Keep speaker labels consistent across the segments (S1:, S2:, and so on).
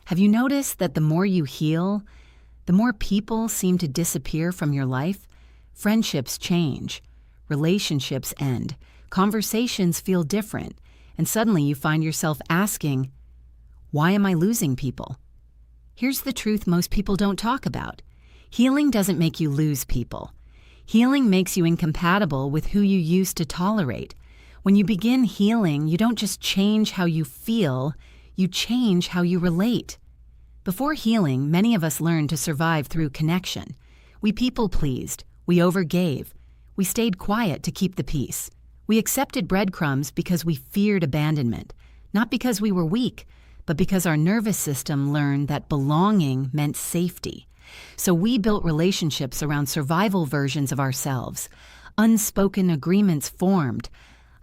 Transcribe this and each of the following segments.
S1: Have you noticed that the more you heal, the more people seem to disappear from your life? Friendships change, relationships end, conversations feel different, and suddenly you find yourself asking, why am I losing people? Here's the truth most people don't talk about. Healing doesn't make you lose people. Healing makes you incompatible with who you used to tolerate. When you begin healing, you don't just change how you feel, you change how you relate. Before healing, many of us learned to survive through connection. We people-pleased, we overgave, we stayed quiet to keep the peace. We accepted breadcrumbs because we feared abandonment, not because we were weak, but because our nervous system learned that belonging meant safety. So we built relationships around survival versions of ourselves. Unspoken agreements formed.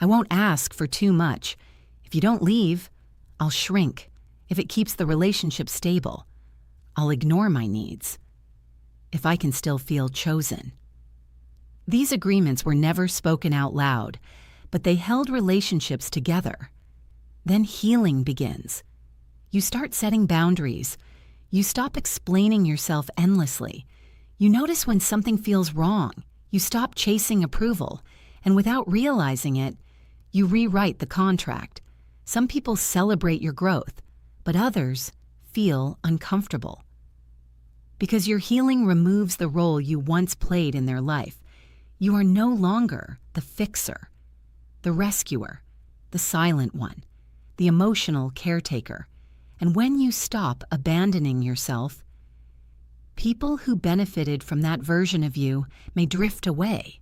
S1: I won't ask for too much. If you don't leave, I'll shrink. If it keeps the relationship stable, I'll ignore my needs. If I can still feel chosen. These agreements were never spoken out loud, but they held relationships together. Then healing begins. You start setting boundaries. You stop explaining yourself endlessly. You notice when something feels wrong. You stop chasing approval. And without realizing it, you rewrite the contract. Some people celebrate your growth, but others feel uncomfortable. Because your healing removes the role you once played in their life. You are no longer the fixer, the rescuer, the silent one, the emotional caretaker. And when you stop abandoning yourself, people who benefited from that version of you may drift away.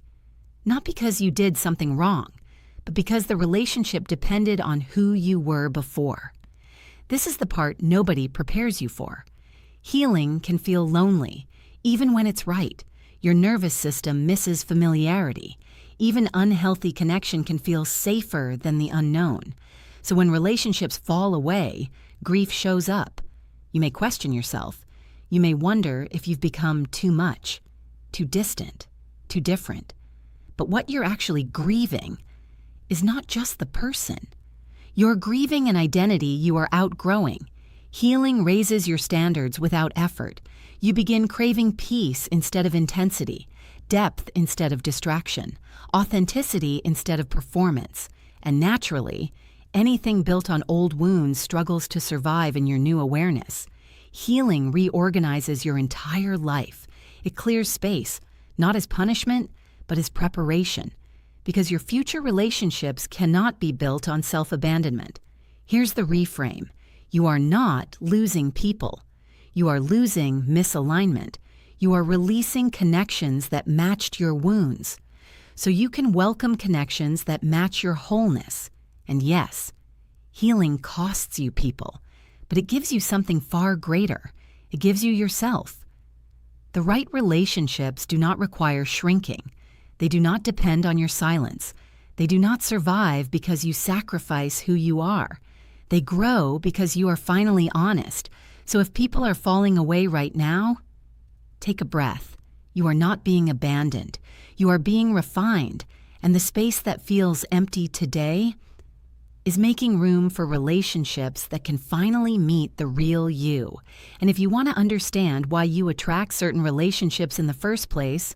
S1: Not because you did something wrong, but because the relationship depended on who you were before. This is the part nobody prepares you for. Healing can feel lonely, even when it's right. Your nervous system misses familiarity. Even unhealthy connection can feel safer than the unknown. So when relationships fall away, grief shows up. You may question yourself. You may wonder if you've become too much, too distant, too different. But what you're actually grieving is not just the person. You're grieving an identity you are outgrowing. Healing raises your standards without effort. You begin craving peace instead of intensity, depth instead of distraction, authenticity instead of performance. And naturally, anything built on old wounds struggles to survive in your new awareness. Healing reorganizes your entire life. It clears space, not as punishment, but as preparation. Because your future relationships cannot be built on self-abandonment. Here's the reframe. You are not losing people. You are losing misalignment. You are releasing connections that matched your wounds. So you can welcome connections that match your wholeness. And yes, healing costs you people, but it gives you something far greater. It gives you yourself. The right relationships do not require shrinking. They do not depend on your silence. They do not survive because you sacrifice who you are. They grow because you are finally honest. So if people are falling away right now, take a breath. You are not being abandoned. You are being refined. And the space that feels empty today is making room for relationships that can finally meet the real you. And if you want to understand why you attract certain relationships in the first place,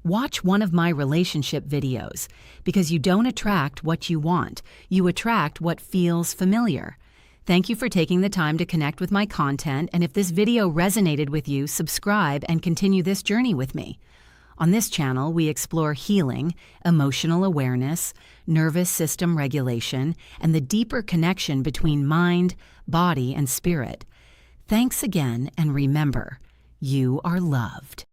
S1: watch one of my relationship videos, because you don't attract what you want. You attract what feels familiar. Thank you for taking the time to connect with my content, and if this video resonated with you, subscribe and continue this journey with me. On this channel, we explore healing, emotional awareness, nervous system regulation, and the deeper connection between mind, body, and spirit. Thanks again, and remember, you are loved.